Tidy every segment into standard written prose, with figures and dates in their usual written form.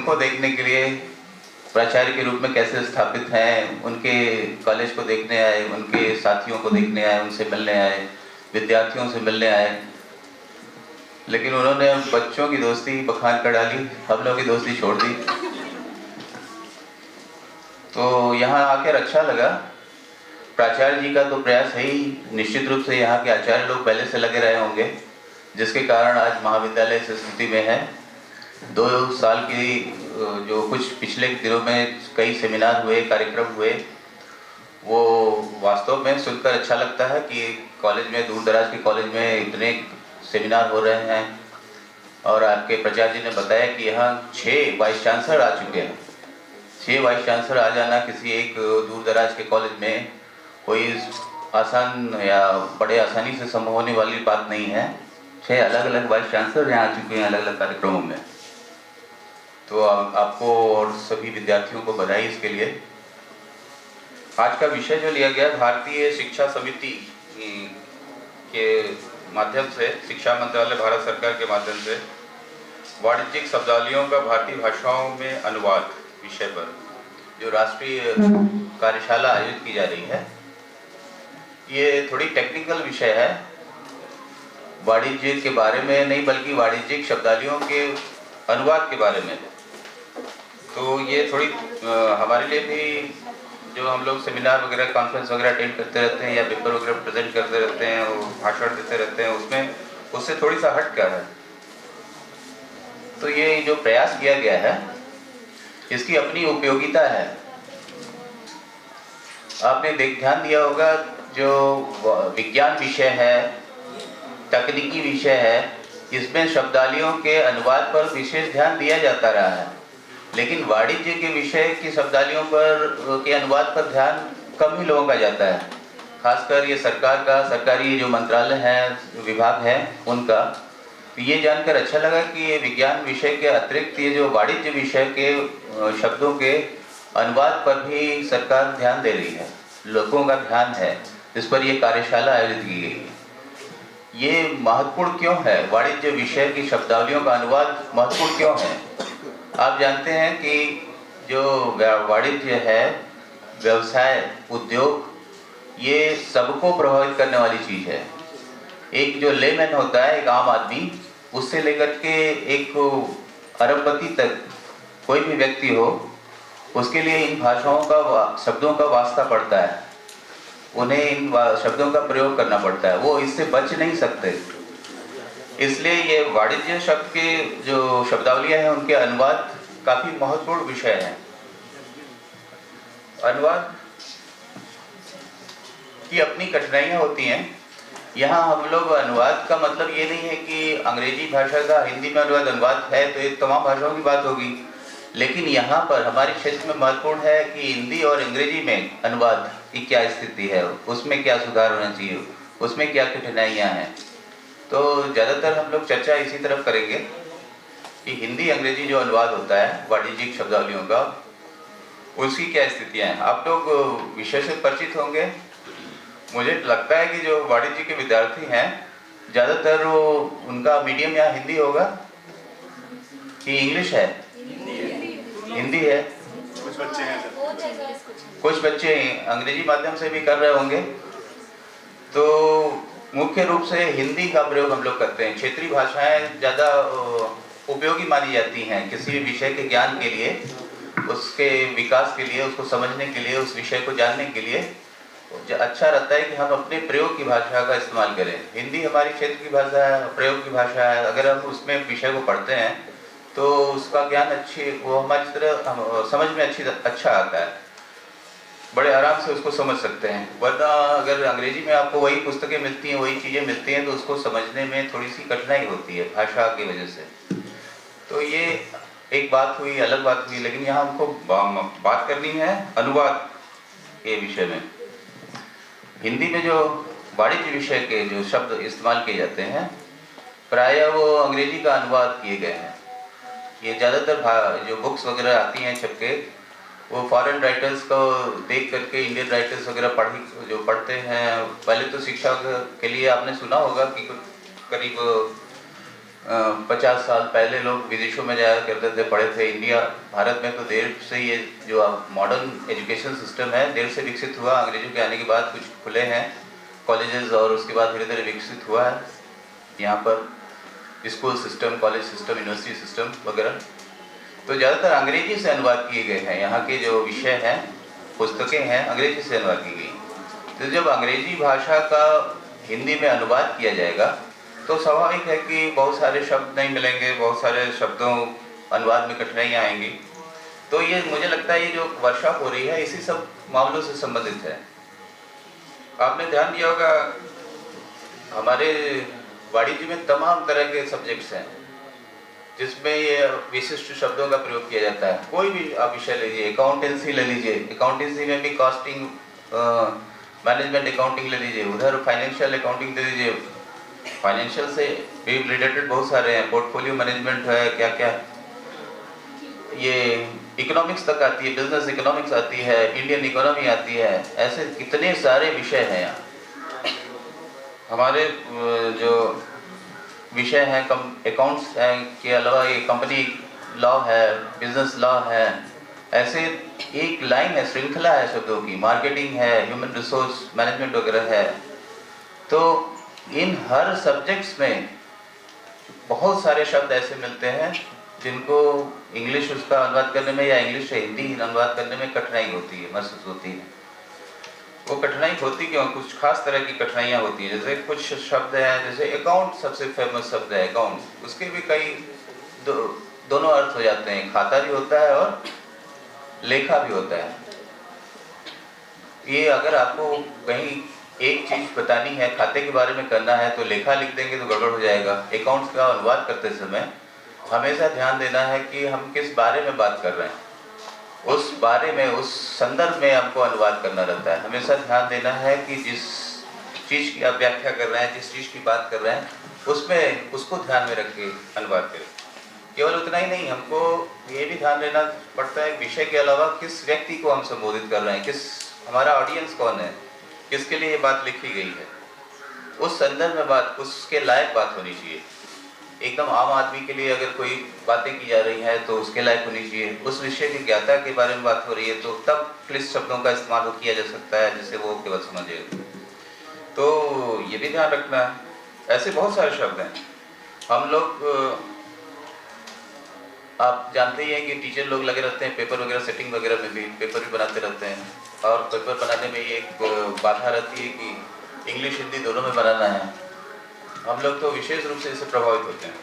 उनको देखने के लिए प्राचार्य के रूप में कैसे स्थापित हैं, उनके कॉलेज को देखने आए, उनके साथियों को देखने आए, उनसे मिलने आए, विद्यार्थियों से मिलने आए। लेकिन उन्होंने बच्चों की दोस्ती बखान कर डाली, हम लोगों की दोस्ती छोड़ दी। तो यहाँ आकर अच्छा लगा। प्राचार्य जी का तो प्रयास है ही, निश्चित रूप से यहाँ के आचार्य लोग पहले से लगे रहे होंगे, जिसके कारण आज महाविद्यालय इस स्थिति में है। 2 साल की जो कुछ पिछले दिनों में कई सेमिनार हुए, कार्यक्रम हुए, वो वास्तव में सुनकर अच्छा लगता है कि कॉलेज में, दूर दराज के कॉलेज में इतने सेमिनार हो रहे हैं। और आपके प्राचार्य जी ने बताया कि यहाँ 6 वाइस चांसलर आ चुके हैं। 6 वाइस चांसलर आ जाना किसी एक दूर दराज के कॉलेज में कोई आसान या बड़े आसानी से संभव होने वाली बात नहीं है। 6 अलग अलग वाइस चांसलर यहाँ आ चुके हैं अलग अलग कार्यक्रमों में। तो आपको और सभी विद्यार्थियों को बधाई इसके लिए। आज का विषय जो लिया गया, भारतीय शिक्षा समिति के माध्यम से, शिक्षा मंत्रालय भारत सरकार के माध्यम से वाणिज्यिक शब्दावलियों का भारतीय भाषाओं में अनुवाद विषय पर जो राष्ट्रीय कार्यशाला आयोजित की जा रही है। ये थोड़ी टेक्निकल विषय है, वाणिज्य के बारे में नहीं बल्कि वाणिज्यिक शब्दावलियों के अनुवाद के बारे में। तो ये थोड़ी हमारे लिए भी, जो हम लोग सेमिनार वगैरह, कॉन्फ्रेंस वगैरह अटेंड करते रहते हैं या पेपर वगैरह प्रेजेंट करते रहते हैं और भाषण देते रहते हैं, उसमें उससे थोड़ी सा हट कर है। तो ये जो प्रयास किया गया है, इसकी अपनी उपयोगिता है। आपने ध्यान दिया होगा, जो विज्ञान विषय है, तकनीकी विषय है, इसमें शब्दावलियों के अनुवाद पर विशेष ध्यान दिया जाता रहा है। लेकिन वाणिज्य के विषय की शब्दावलियों पर के अनुवाद पर ध्यान कम ही लोगों का जाता है। खासकर ये सरकार का, सरकारी जो मंत्रालय है, विभाग है, उनका। ये जानकर अच्छा लगा कि ये विज्ञान विषय के अतिरिक्त ये जो वाणिज्य विषय के शब्दों के अनुवाद पर भी सरकार ध्यान दे रही है, लोगों का ध्यान है, इस पर ये कार्यशाला आयोजित की गई है। ये महत्वपूर्ण क्यों है? वाणिज्य विषय की शब्दावलियों का अनुवाद महत्वपूर्ण क्यों है? आप जानते हैं कि जो वाणिज्य है, व्यवसाय, उद्योग, ये सबको प्रभावित करने वाली चीज़ है। एक जो लेमैन होता है, एक आम आदमी, उससे लेकर के एक अरबपति तक कोई भी व्यक्ति हो, उसके लिए इन भाषाओं का, शब्दों का वास्ता पड़ता है। उन्हें इन शब्दों का प्रयोग करना पड़ता है, वो इससे बच नहीं सकते। इसलिए ये वाणिज्य शब्द के जो शब्दावलियां हैं, उनके अनुवाद काफी महत्वपूर्ण विषय है। अनुवाद की अपनी कठिनाइयां होती हैं। यहाँ हम लोग, अनुवाद का मतलब ये नहीं है कि अंग्रेजी भाषा का हिंदी में अनुवाद है तो ये तमाम भाषाओं की बात होगी। लेकिन यहाँ पर हमारे क्षेत्र में महत्वपूर्ण है कि हिंदी और अंग्रेजी में अनुवाद की क्या स्थिति है, उसमें क्या सुधार होना चाहिए, उसमें क्या कठिनाइयाँ हैं। तो ज़्यादातर हम लोग चर्चा इसी तरफ करेंगे कि हिंदी अंग्रेजी जो अनुवाद होता है वाणिज्यिक शब्दावलियों का, उसकी क्या स्थितियाँ हैं। आप लोग विषय से परिचित होंगे। मुझे लगता है कि जो वाणिज्य के विद्यार्थी हैं, ज़्यादातर वो, उनका मीडियम या हिंदी होगा कि इंग्लिश है? हिंदी है। कुछ बच्चे अंग्रेजी माध्यम से भी कर रहे होंगे। तो मुख्य रूप से हिंदी का प्रयोग हम लोग करते हैं। क्षेत्रीय भाषाएं ज़्यादा उपयोगी मानी जाती हैं किसी भी विषय के ज्ञान के लिए, उसके विकास के लिए, उसको समझने के लिए, उस विषय को जानने के लिए अच्छा रहता है कि हम अपने प्रयोग की भाषा का इस्तेमाल करें। हिंदी हमारी क्षेत्र की भाषा है, प्रयोग की भाषा है। अगर हम उसमें विषय को पढ़ते हैं तो उसका ज्ञान वो हमारी तरह समझ में अच्छा आता है, बड़े आराम से उसको समझ सकते हैं। वरना अगर अंग्रेजी में आपको वही पुस्तकें मिलती हैं, वही चीज़ें मिलती हैं, तो उसको समझने में थोड़ी सी कठिनाई होती है भाषा की वजह से। तो ये एक बात हुई, अलग बात हुई। लेकिन यहाँ हमको बात करनी है अनुवाद के विषय में। हिंदी में जो वाणिज्य विषय के जो शब्द इस्तेमाल किए जाते हैं, प्रायः वो अंग्रेजी का अनुवाद किए गए हैं। ये ज़्यादातर जो बुक्स वगैरह आती हैं छप के, वो फॉरेन राइटर्स को देख करके इंडियन राइटर्स वगैरह जो पढ़ते हैं। पहले तो शिक्षा के लिए आपने सुना होगा कि करीब 50 साल पहले लोग विदेशों में जाया करते थे, पढ़े थे। इंडिया, भारत में तो देर से ये जो मॉडर्न एजुकेशन सिस्टम है देर से विकसित हुआ। अंग्रेजों के आने के बाद कुछ खुले हैं कॉलेजेस और उसके बाद धीरे धीरे विकसित हुआ है यहाँ पर school system, college system, university system वगैरह। तो ज़्यादातर अंग्रेजी से अनुवाद किए गए हैं। यहाँ के जो विषय हैं, पुस्तकें हैं, अंग्रेजी से अनुवाद की गई। तो जब अंग्रेजी भाषा का हिंदी में अनुवाद किया जाएगा तो स्वाभाविक है कि बहुत सारे शब्द नहीं मिलेंगे, बहुत सारे शब्दों अनुवाद में कठिनाइयाँ आएंगी। तो ये मुझे लगता है ये जो वर्कशॉप हो रही है इसी सब मामलों से संबंधित है। आपने ध्यान दिया होगा हमारे वाणिज्य में तमाम तरह के सब्जेक्ट्स हैं जिसमें ये विशिष्ट शब्दों का प्रयोग किया जाता है। कोई भी आप विषय ले लीजिए, अकाउंटेंसी ले लीजिए, अकाउंटेंसी में भी कॉस्टिंग, मैनेजमेंट अकाउंटिंग ले लीजिए, उधर फाइनेंशियल अकाउंटिंग ले लीजिए, फाइनेंशियल से भी रिलेटेड बहुत सारे हैं, पोर्टफोलियो मैनेजमेंट है, क्या क्या ये इकोनॉमिक्स तक आती है, बिजनेस इकोनॉमिक्स आती है, इंडियन इकोनॉमी आती है, ऐसे कितने सारे विषय हैं यहाँ। हमारे जो विषय हैं अकाउंट्स हैं के अलावा ये कंपनी लॉ है, बिजनेस लॉ है, ऐसे एक लाइन है, श्रृंखला है शब्दों की, मार्केटिंग है, ह्यूमन रिसोर्स मैनेजमेंट वगैरह है। तो इन हर सब्जेक्ट्स में बहुत सारे शब्द ऐसे मिलते हैं जिनको इंग्लिश उसका अनुवाद करने में या इंग्लिश से हिंदी अनुवाद करने में कठिनाई होती है, महसूस होती है। वो कठिनाई होती क्यों? कुछ खास तरह की कठिनाइयाँ होती हैं। जैसे कुछ शब्द हैं, जैसे अकाउंट सबसे फेमस शब्द है, अकाउंट, उसके भी कई दोनों अर्थ हो जाते हैं, खाता भी होता है और लेखा भी होता है। ये अगर आपको कहीं एक चीज बतानी है, खाते के बारे में करना है, तो लेखा लिख देंगे तो गड़बड़ हो जाएगा। अकाउंट्स का अनुवाद करते समय हमेशा ध्यान देना है कि हम किस बारे में बात कर रहे हैं, उस बारे में, उस संदर्भ में हमको अनुवाद करना रहता है। हमेशा ध्यान देना है कि जिस चीज़ की आप व्याख्या कर रहे हैं, जिस चीज़ की बात कर रहे हैं, उसमें उसको ध्यान में रख के अनुवाद करें। केवल उतना ही नहीं, हमको ये भी ध्यान देना पड़ता है विषय के अलावा किस व्यक्ति को हम संबोधित कर रहे हैं, किस हमारा ऑडियंस कौन है, किसके लिए ये बात लिखी गई है, उस संदर्भ में बात, उसके लायक बात होनी चाहिए। एकदम आम आदमी के लिए अगर कोई बातें की जा रही हैं तो उसके लायक होनी चाहिए। उस विषय की ज्ञाता के बारे में बात हो रही है तो तब क्लिष्ट शब्दों का इस्तेमाल किया जा सकता है जिससे वो केवल समझे। तो ये भी ध्यान रखना है। ऐसे बहुत सारे शब्द हैं। हम लोग, आप जानते ही हैं कि टीचर लोग लगे रहते हैं पेपर वगैरह सेटिंग वगैरह में भी, पेपर भी बनाते रहते हैं। और पेपर बनाने में ये एक बाधा रहती है कि इंग्लिश हिंदी दोनों में बनाना है। हम लोग तो विशेष रूप से इससे प्रभावित होते हैं।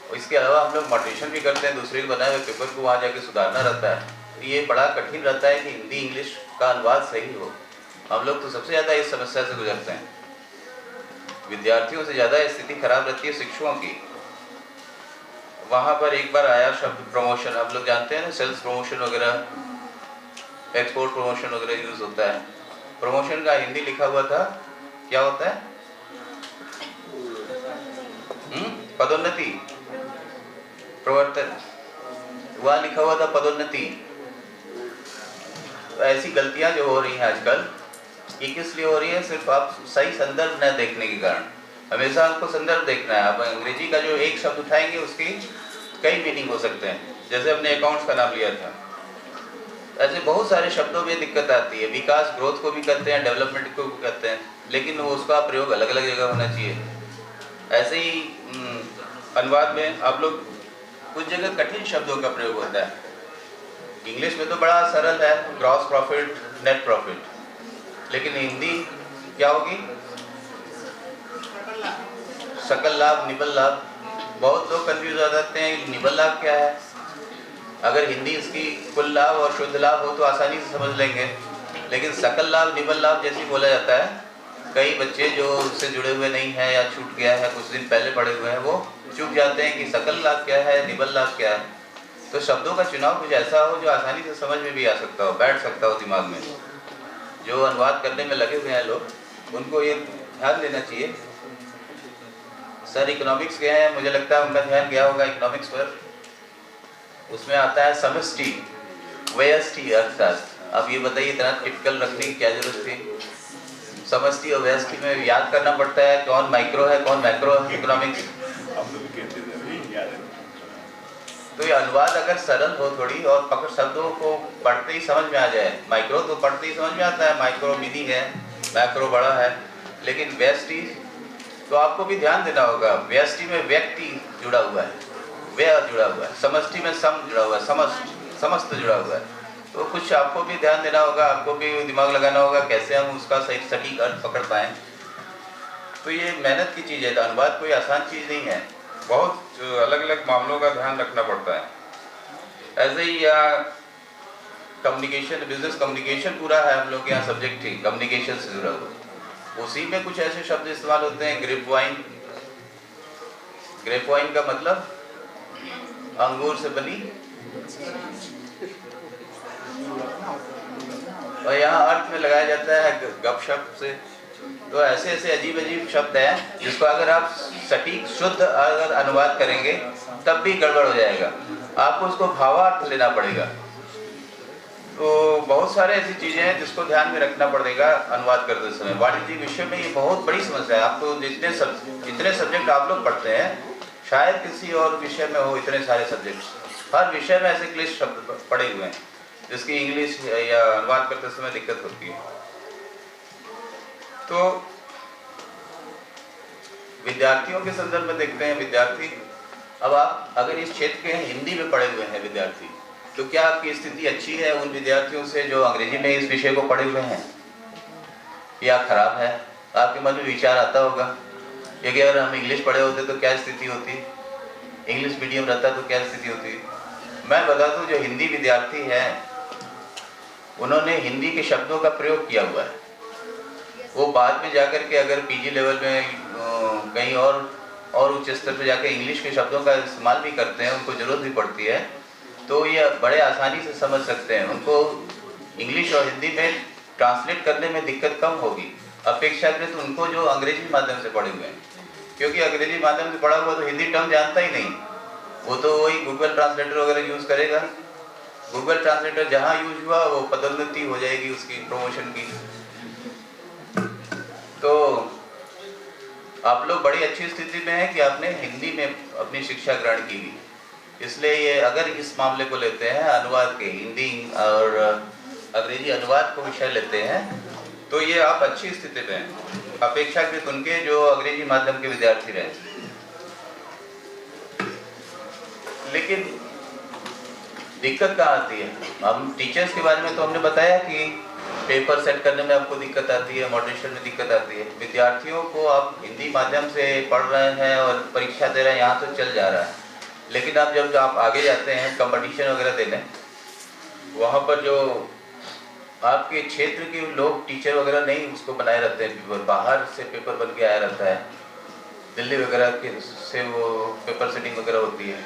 और इसके अलावा हम लोग मॉडरेशन भी करते हैं, दूसरे के बनाए हुए पेपर को वहाँ जाके सुधारना रहता है। तो ये बड़ा कठिन रहता है कि हिंदी इंग्लिश का अनुवाद सही हो। हम लोग तो सबसे ज़्यादा इस समस्या से गुजरते हैं। विद्यार्थियों से ज़्यादा स्थिति खराब रहती है शिक्षकों की। वहाँ पर एक बार आया शब्द प्रमोशन, आप लोग जानते हैं ना, सेल्स प्रमोशन वगैरह, एक्सपोर्ट प्रमोशन वगैरह यूज़ होता है। प्रमोशन का हिंदी लिखा हुआ था, क्या होता है? पदोन्नति, प्रवर्तन, वहाँ लिखा हुआ था पदोन्नति। तो ऐसी गलतियां जो हो रही हैं आजकल, ये किस लिए हो रही है? सिर्फ आप सही संदर्भ न देखने के कारण। हमेशा आपको संदर्भ देखना है। आप अंग्रेजी का जो एक शब्द उठाएंगे उसकी कई मीनिंग हो सकते हैं। जैसे हमने अकाउंट्स का नाम लिया था, ऐसे बहुत सारे शब्दों में दिक्कत आती है। विकास, ग्रोथ को भी कहते हैं, डेवलपमेंट को भी कहते हैं, लेकिन वो उसका प्रयोग अलग अलग जगह होना चाहिए। ऐसे ही अनुवाद में आप लोग कुछ जगह कठिन शब्दों का प्रयोग होता है। इंग्लिश में तो बड़ा सरल है, ग्रॉस प्रॉफिट, नेट प्रॉफिट, लेकिन हिंदी क्या होगी? सकल लाभ, निबल लाभ। बहुत लोग कंफ्यूज हो जाते हैं निबल लाभ क्या है। अगर हिंदी इसकी कुल लाभ और शुद्ध लाभ हो तो आसानी से समझ लेंगे, लेकिन सकल लाभ, निबल लाभ जैसे बोला जाता है, कई बच्चे जो उससे जुड़े हुए नहीं हैं या छूट गया है, कुछ दिन पहले पढ़े हुए हैं, वो चूक जाते हैं कि सकल लाभ क्या है, निबल लाभ क्या है। तो शब्दों का चुनाव कुछ ऐसा हो जो आसानी से समझ में भी आ सकता हो, बैठ सकता हो दिमाग में। जो अनुवाद करने में लगे हुए हैं लोग, उनको ये ध्यान देना चाहिए। सर इकोनॉमिक्स के हैं, मुझे लगता है उनका ध्यान गया होगा इकोनॉमिक्स पर। उसमें आता है समष्टि, व्यष्टि अर्थशास्त्र। अब ये बताइए, इतना टिपिकल रखने की क्या जरूरत थी? समष्टि और व्यष्टि में याद करना पड़ता है कौन माइक्रो है, कौन मैक्रो है इकोनॉमिक्स। हम लोग कहते थे वही याद है। तो ये अनुवाद अगर सरल हो थोड़ी और पकड़ शब्दों को पढ़ते ही समझ में आ जाए, माइक्रो तो पढ़ते ही समझ में आता है, माइक्रो मिनी है, मैक्रो बड़ा है, लेकिन व्यष्टि तो आपको भी ध्यान देना होगा। व्यष्टि में व्यक्ति जुड़ा हुआ है, व्यय जुड़ा हुआ है, समष्टि में सम जुड़ा हुआ है, समस्त जुड़ा हुआ है। तो कुछ आपको भी ध्यान देना होगा, आपको भी दिमाग लगाना होगा कैसे हम उसका सही सटीक अर्थ पकड़ पाएँ। तो ये मेहनत की चीज़ है, अनुवाद कोई आसान चीज़ नहीं है, बहुत अलग अलग मामलों का ध्यान रखना पड़ता है। ऐसे ही या कम्युनिकेशन, बिजनेस कम्युनिकेशन पूरा है हम लोग के यहाँ सब्जेक्ट ही कम्युनिकेशन से जुड़ा हुआ, उसी में कुछ ऐसे शब्द इस्तेमाल होते हैं। ग्रेप वाइन, ग्रेप वाइन का मतलब अंगूर से बनी, और यहाँ अर्थ में लगाया जाता है गपशप से। तो ऐसे ऐसे अजीब अजीब शब्द हैं जिसको अगर आप सटीक शुद्ध अगर अनुवाद करेंगे तब भी गड़बड़ हो जाएगा, आपको उसको भावार्थ लेना पड़ेगा। तो बहुत सारे ऐसी चीज़ें हैं जिसको ध्यान में रखना पड़ेगा अनुवाद करते समय। वाणिज्य विषय में ये बहुत बड़ी समस्या है। आपको जितने सब्जेक्ट आप लोग पढ़ते हैं शायद किसी और विषय में हो इतने सारे सब्जेक्ट, हर विषय में ऐसे क्लिष्ट शब्द पड़े हुए हैं जिसकी इंग्लिश या अनुवाद करते समय दिक्कत होती है। तो विद्यार्थियों के संदर्भ में देखते हैं, विद्यार्थी अब आप अगर इस क्षेत्र के हिंदी में पढ़े हुए हैं विद्यार्थी, तो क्या आपकी स्थिति अच्छी है उन विद्यार्थियों से जो अंग्रेजी में इस विषय को पढ़े हुए हैं, या खराब है? आपके मन में विचार आता होगा कि अगर हम इंग्लिश पढ़े होते तो क्या स्थिति होती, इंग्लिश मीडियम रहता तो क्या स्थिति होती। मैं बता दूं, जो हिंदी विद्यार्थी हैं उन्होंने हिंदी के शब्दों का प्रयोग किया हुआ है, वो बाद में जाकर के अगर पीजी लेवल में कहीं और उच्च स्तर पर जाकर इंग्लिश के शब्दों का इस्तेमाल भी करते हैं, उनको ज़रूरत भी पड़ती है, तो ये बड़े आसानी से समझ सकते हैं। उनको इंग्लिश और हिंदी में ट्रांसलेट करने में दिक्कत कम होगी अपेक्षाकृत उनको जो अंग्रेजी माध्यम से पढ़े हुए हैं, क्योंकि अंग्रेजी माध्यम से पढ़ा हुआ तो हिंदी टर्म जानता ही नहीं, वो तो वही गूगल ट्रांसलेटर वगैरह यूज़ करेगा। गूगल ट्रांसलेटर जहाँ यूज हुआ वो पदोन्नति हो जाएगी उसकी, प्रमोशन की। तो आप लोग बड़ी अच्छी स्थिति में हैं कि आपने हिंदी में अपनी शिक्षा ग्रहण की हुई, इसलिए ये अगर इस मामले को लेते हैं अनुवाद के, हिंदी और अंग्रेजी अनुवाद को विषय लेते हैं, तो ये आप अच्छी स्थिति में हैं अपेक्षाकृत उनके जो अंग्रेजी माध्यम के विद्यार्थी रहे। लेकिन दिक्कत कहाँ आती है? हम टीचर्स के बारे में तो हमने बताया कि पेपर सेट करने में आपको दिक्कत आती है, मॉडरेशन में दिक्कत आती है। विद्यार्थियों को आप हिंदी माध्यम से पढ़ रहे हैं और परीक्षा दे रहे हैं, यहाँ तो चल जा रहा है, लेकिन आप जब आप आगे जाते हैं कंपटीशन वगैरह देने, वहाँ पर जो आपके क्षेत्र के लोग टीचर वगैरह नहीं उसको बनाए रहते हैं, पेपर बाहर से पेपर बन के आया रहता है, दिल्ली वगैरह के से वो पेपर सेटिंग वगैरह होती है,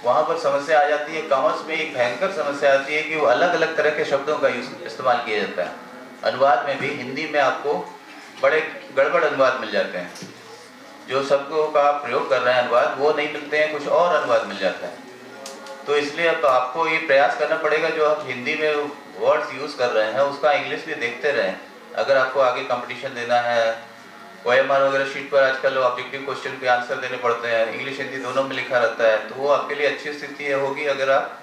वहाँ पर समस्या आ जाती है। कॉमर्स में एक भयंकर समस्या आती है कि वो अलग अलग तरह के शब्दों का इस्तेमाल किया जाता है। अनुवाद में भी हिंदी में आपको बड़े गड़बड़ अनुवाद मिल जाते हैं, जो शब्दों का प्रयोग कर रहे हैं अनुवाद वो नहीं मिलते हैं, कुछ और अनुवाद मिल जाता है। तो इसलिए अब आपको ये प्रयास करना पड़ेगा जो आप हिंदी में वर्ड्स यूज़ कर रहे हैं उसका इंग्लिश भी देखते रहें। अगर आपको आगे कंपटीशन देना है, OMR वगैरह शीट पर आजकल ऑब्जेक्टिव क्वेश्चन के आंसर देने पड़ते हैं, इंग्लिश हिंदी दोनों में लिखा रहता है, तो वो आपके लिए अच्छी स्थिति होगी अगर आप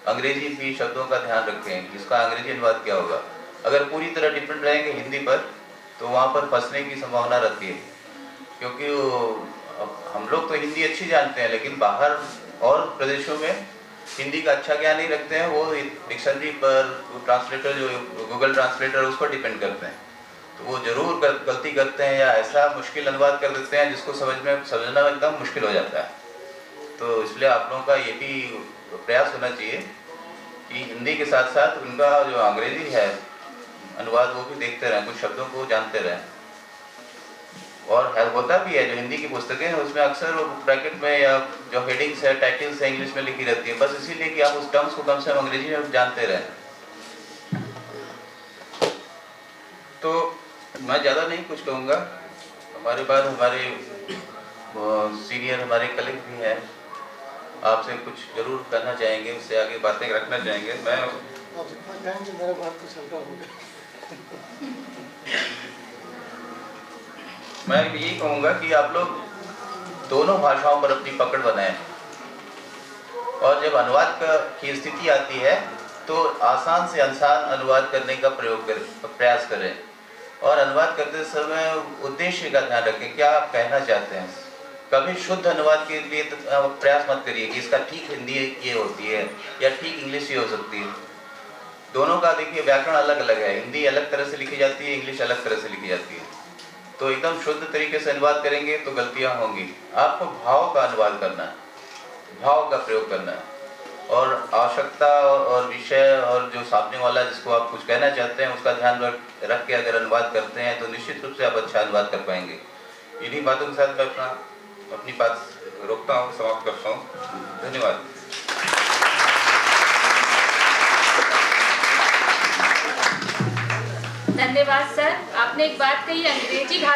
अंग्रेजी भी शब्दों का ध्यान रखें, इसका अंग्रेजी अनुवाद क्या होगा। अगर पूरी तरह डिपेंड रहेंगे हिंदी पर तो वहाँ पर फंसने की संभावना रहती है, क्योंकि हम लोग तो हिंदी अच्छी जानते हैं लेकिन बाहर और प्रदेशों में हिंदी का अच्छा ज्ञान नहीं रखते हैं, वो डिक्शनरी पर ट्रांसलेटर जो गूगल ट्रांसलेटर उस पर डिपेंड करते हैं, तो वो ज़रूर गलती करते हैं या ऐसा मुश्किल अनुवाद कर देते हैं जिसको समझना एकदम मुश्किल हो जाता है। तो इसलिए आप लोगों का ये भी प्रयास होना चाहिए कि हिंदी के साथ साथ उनका जो अंग्रेजी है अनुवाद वो भी देखते रहें, कुछ शब्दों को जानते रहें। और होता भी है जो हिंदी की पुस्तकें हैं उसमें अक्सर वो ब्रैकेट में या जो हेडिंग्स है टाइटल्स है इंग्लिश में लिखी रहती है, बस इसीलिए कि आप उस टर्म्स को कम से कम अंग्रेजी में जानते रहें। तो मैं ज़्यादा नहीं कुछ कहूँगा, हमारे बाद हमारे सीनियर हमारे कलीग भी हैं, आपसे कुछ जरूर करना चाहेंगे, उससे आगे बातें रखना चाहेंगे। मैं यही कहूँगा कि आप लोग दोनों भाषाओं पर अपनी पकड़ बनाएं। और जब अनुवाद की स्थिति आती है तो आसान से आसान अनुवाद करने का प्रयास करें। और अनुवाद करते समय उद्देश्य का ध्यान रखें, क्या आप कहना चाहते हैं। कभी शुद्ध अनुवाद के लिए प्रयास मत करिए कि इसका ठीक हिंदी ये होती है या ठीक इंग्लिश ये हो सकती है। दोनों का देखिए व्याकरण अलग अलग है, हिंदी अलग तरह से लिखी जाती है, इंग्लिश अलग तरह से लिखी जाती है। तो एकदम शुद्ध तरीके से अनुवाद करेंगे तो गलतियां होंगी। आपको भाव का अनुवाद करना है, भाव का प्रयोग करना है, और आवश्यकता और विषय और जो सामने वाला जिसको आप कुछ कहना चाहते हैं उसका ध्यान रख के अगर अनुवाद करते हैं तो निश्चित रूप से आप अच्छा अनुवाद कर पाएंगे। इन्हीं बातों के साथ मैं अपनी बात रोकता हूँ, समाप्त करता हूँ। धन्यवाद। धन्यवाद सर। आपने एक बात कही, अंग्रेजी भाषा